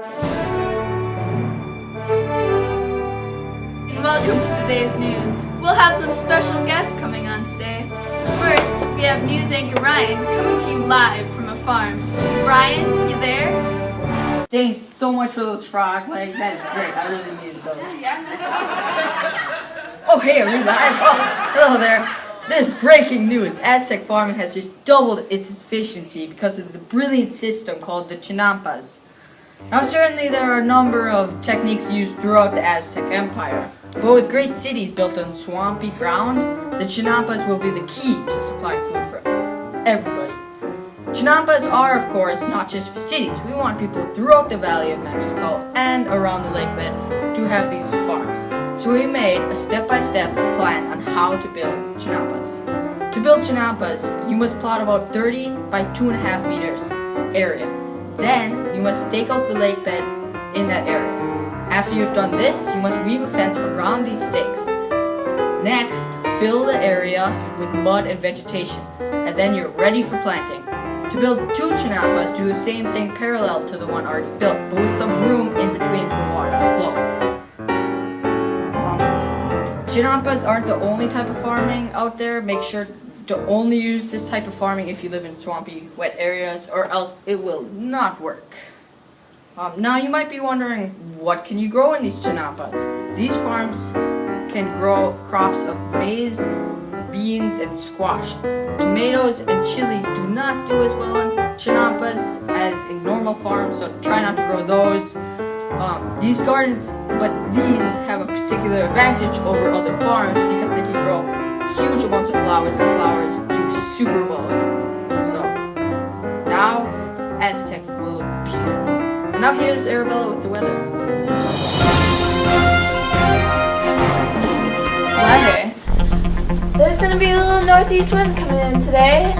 Welcome to today's news. We'll have some special guests coming on today. First, we have news anchor Ryan coming to you live from a farm. Ryan, you there? Thanks so much for those frog legs. That's great. I really needed those. Oh, hey, are we live? Oh, hello there. There's breaking news. Aztec farming has just doubled its efficiency because of the brilliant system called the chinampas. Now, certainly there are a number of techniques used throughout the Aztec Empire, but with great cities built on swampy ground, the chinampas will be the key to supplying food for everybody. Chinampas are, of course, not just for cities. We want people throughout the Valley of Mexico and around the lake bed to have these farms. So we made a step-by-step plan on how to build chinampas. To build chinampas, you must plot about 30 by 2.5 meters area. Then, you must stake out the lake bed in that area. After you've done this, you must weave a fence around these stakes. Next, fill the area with mud and vegetation, and then you're ready for planting. To build 2 chinampas, do the same thing parallel to the one already built, but with some room in between for water to flow. Chinampas aren't the only type of farming out there. Make sure to only use this type of farming if you live in swampy, wet areas, or else it will not work. Now you might be wondering, what can you grow in these chinampas? These farms can grow crops of maize, beans, and squash. Tomatoes and chilies do not do as well on chinampas as in normal farms, so try not to grow those. These gardens, but these have a particular advantage over other farms because they can grow huge amounts of flowers, and flowers do super well with them. So, now Aztec will look beautiful. And now here's Arabella with the weather. Weather. There's going to be a little northeast wind coming in today,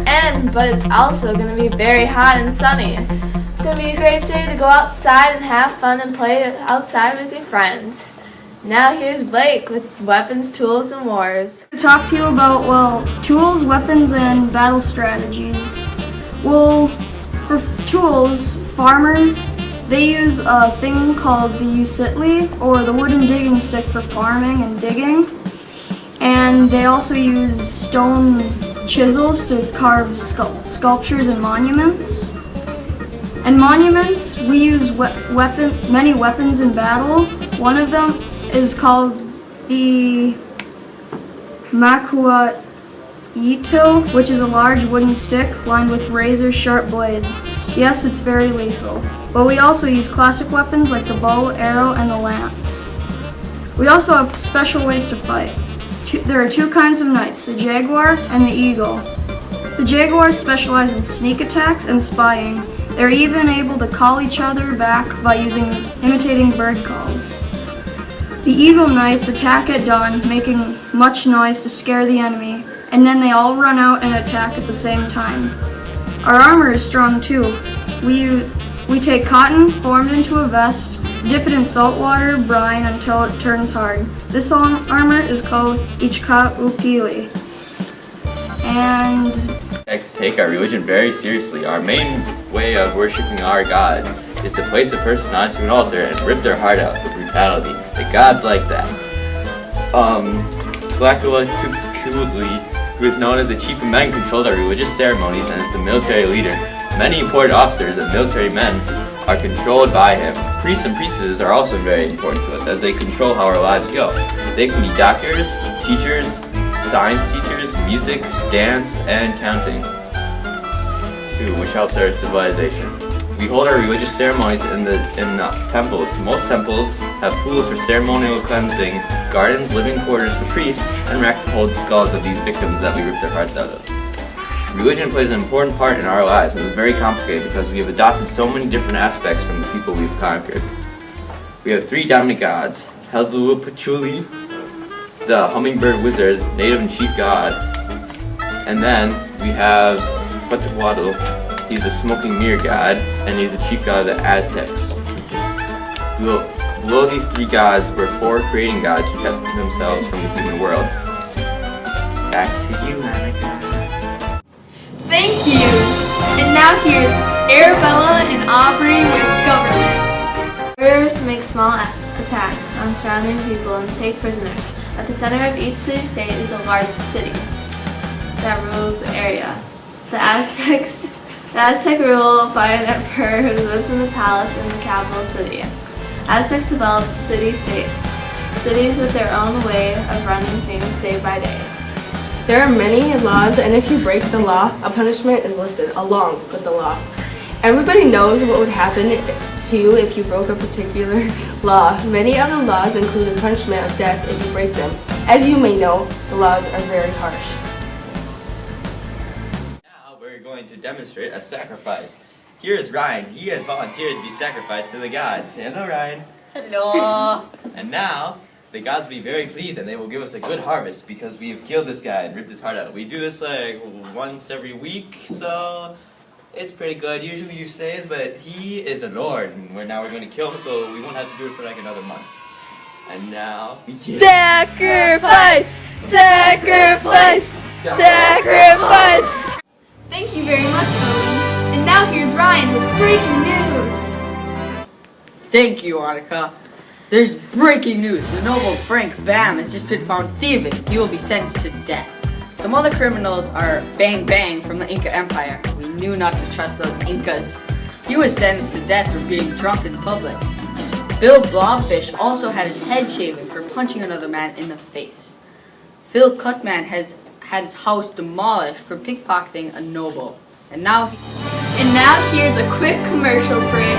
but it's also going to be very hot and sunny. It's going to be a great day to go outside and have fun and play outside with your friends. Now here's Blake with Weapons, Tools, and Wars. To talk to you about, tools, weapons, and battle strategies. Well, for tools, farmers, they use a thing called the usitli, or the wooden digging stick for farming and digging. And they also use stone chisels to carve sculptures and monuments. And monuments, we use many weapons in battle. One of them is called the makuaitil, which is a large wooden stick lined with razor-sharp blades. Yes, it's very lethal. But we also use classic weapons like the bow, arrow, and the lance. We also have special ways to fight. There are 2 kinds of knights, the jaguar and the eagle. The jaguars specialize in sneak attacks and spying. They're even able to call each other back by imitating bird calls. The eagle knights attack at dawn, making much noise to scare the enemy, and then they all run out and attack at the same time. Our armor is strong too. We take cotton, formed into a vest, dip it in salt water, brine until it turns hard. This armor is called Ichka Ukili. And Aztecs take our religion very seriously. Our main way of worshiping our gods is to place a person onto an altar and rip their heart out for brutality. The gods like that. Tlacula Tukului, who is known as the chief of men, controls our religious ceremonies and is the military leader. Many important officers and military men are controlled by him. Priests and priestesses are also very important to us as they control how our lives go. They can be doctors, teachers, science teachers, music, dance, and counting, too, which helps our civilization. We hold our religious ceremonies in temples. Most temples have pools for ceremonial cleansing, gardens, living quarters for priests, and racks to hold the skulls of these victims that we rip their hearts out of. Religion plays an important part in our lives, and it's very complicated because we have adopted so many different aspects from the people we've conquered. We have 3 dominant gods: Huitzilopochtli, the hummingbird wizard, native and chief god, and then we have Quetzalcoatl. He's the smoking mirror god, and he's the chief god of the Aztecs. Below these 3 gods were 4 creating gods who kept themselves from the human world. Back to you, Monica. Thank you! And now here's Arabella and Aubrey with Government. Warriors to make small attacks on surrounding people and take prisoners. At the center of each city-state is a large city that rules the area. The Aztec rule by an emperor who lives in the palace in the capital city. Aztecs developed city-states, cities with their own way of running things day by day. There are many laws, and if you break the law, a punishment is listed along with the law. Everybody knows what would happen to you if you broke a particular law. Many of the laws include a punishment of death if you break them. As you may know, the laws are very harsh. Now we're going to demonstrate a sacrifice. Here is Ryan. He has volunteered to be sacrificed to the gods. Hello, Ryan. Hello. And now, the gods will be very pleased and they will give us a good harvest because we have killed this guy and ripped his heart out. We do this like once every week, so it's pretty good. Usually you stays, but he is a lord, and now we're going to kill him, so we won't have to do it for like another month. And now, Sacrifice! Sacrifice! Sacrifice! Thank you very much, Owen. And now here's Ryan with breaking news. Thank you, Annika. There's breaking news. The noble Frank Bam has just been found thieving. He will be sentenced to death. Some other criminals are Bang Bang from the Inca Empire. We knew not to trust those Incas. He was sentenced to death for being drunk in public. Bill Blobfish also had his head shaven for punching another man in the face. Phil Cutman has had his house demolished for pickpocketing a noble. And now here's a quick commercial break.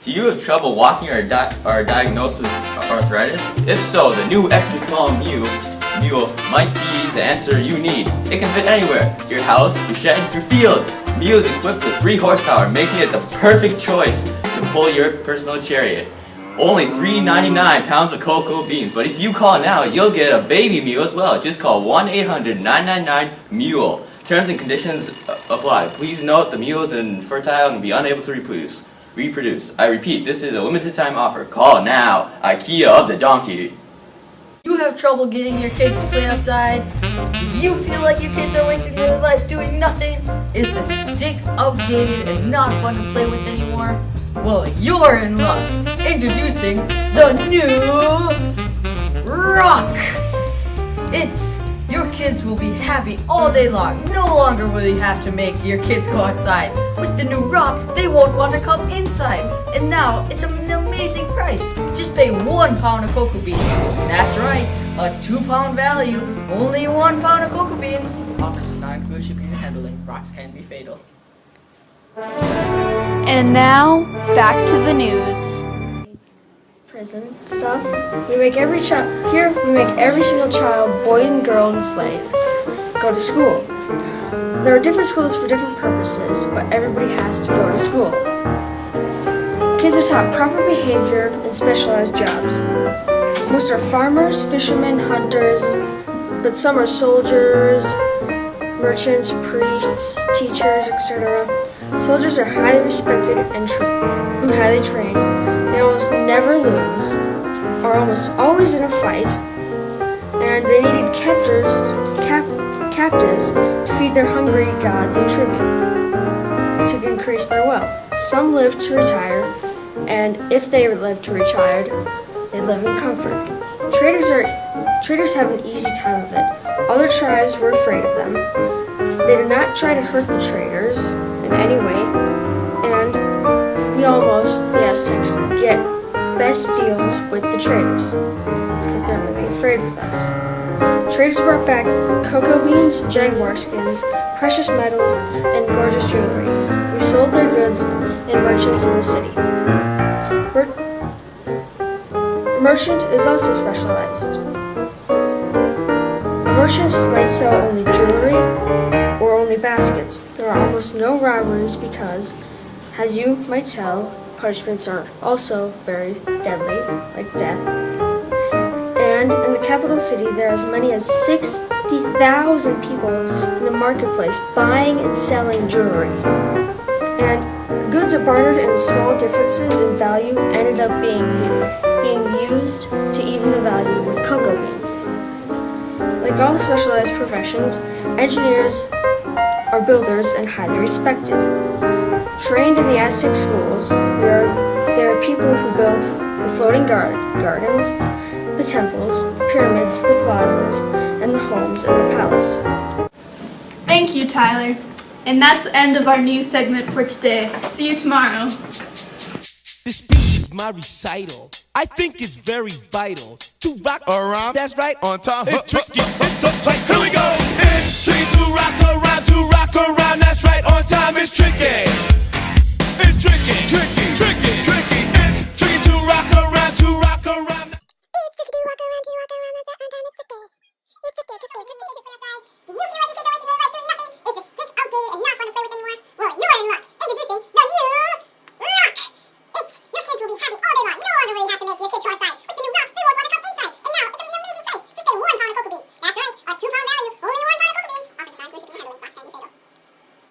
do you have trouble walking or are diagnosed with arthritis? If so, the new extra small mule might be the answer you need. It can fit anywhere, your house, your shed, your field. Mule is equipped with 3 horsepower, making it the perfect choice to pull your personal chariot. Only $3.99 pounds of cocoa beans, but if you call now, you'll get a baby mule as well. Just call 1-800-999-MULE. Terms and conditions apply. Please note the mule is infertile and will be unable to reproduce. I repeat, this is a limited time offer. Call now. IKEA of the donkey. You have trouble getting your kids to play outside? Do you feel like your kids are wasting their life doing nothing? Is the stick outdated and not fun to play with anymore? Well, you're in luck. Introducing the new Rock. Your kids will be happy all day long. No longer will you have to make your kids go outside. With the new Rock, they won't want to come inside. And now, it's an amazing price. Just pay 1 pound of cocoa beans. That's right, a 2-pound value. Only 1 pound of cocoa beans. Offer does not include shipping and handling. Rocks can be fatal. And now, back to the news. Prison stuff. We make every single child, boy and girl, and slave go to school. There are different schools for different purposes, but everybody has to go to school. Kids are taught proper behavior and specialized jobs. Most are farmers, fishermen, hunters, but some are soldiers, merchants, priests, teachers, etc. Soldiers are highly respected and highly trained. They almost never lose, are almost always in a fight, and they needed captives to feed their hungry gods and tribute to increase their wealth. Some live to retire, and if they live to retire, they live in comfort. Traders have an easy time of it. Other tribes were afraid of them. They did not try to hurt the traders in any way, and the Aztecs, get best deals with the traders because they're really afraid with us. Traders brought back cocoa beans, jaguar skins, precious metals, and gorgeous jewelry. We sold their goods in merchants in the city. Merchant is also specialized. Merchants might sell only jewelry or only baskets. There are almost no robberies because, as you might tell, punishments are also very deadly, like death. And in the capital city, there are as many as 60,000 people in the marketplace buying and selling jewelry. And goods are bartered, and small differences in value ended up being used to even the value with cocoa beans. Like all specialized professions, engineers are builders and highly respected. Trained in the Aztec schools, there are people who built the floating gardens, the temples, the pyramids, the plazas, and the homes and the palace. Thank you, Tyler. And that's the end of our news segment for today. See you tomorrow. This speech is my recital. I think it's very vital to rock around. That's right, on time. It's tricky, it's uptight. Here we go. It's tricky to rock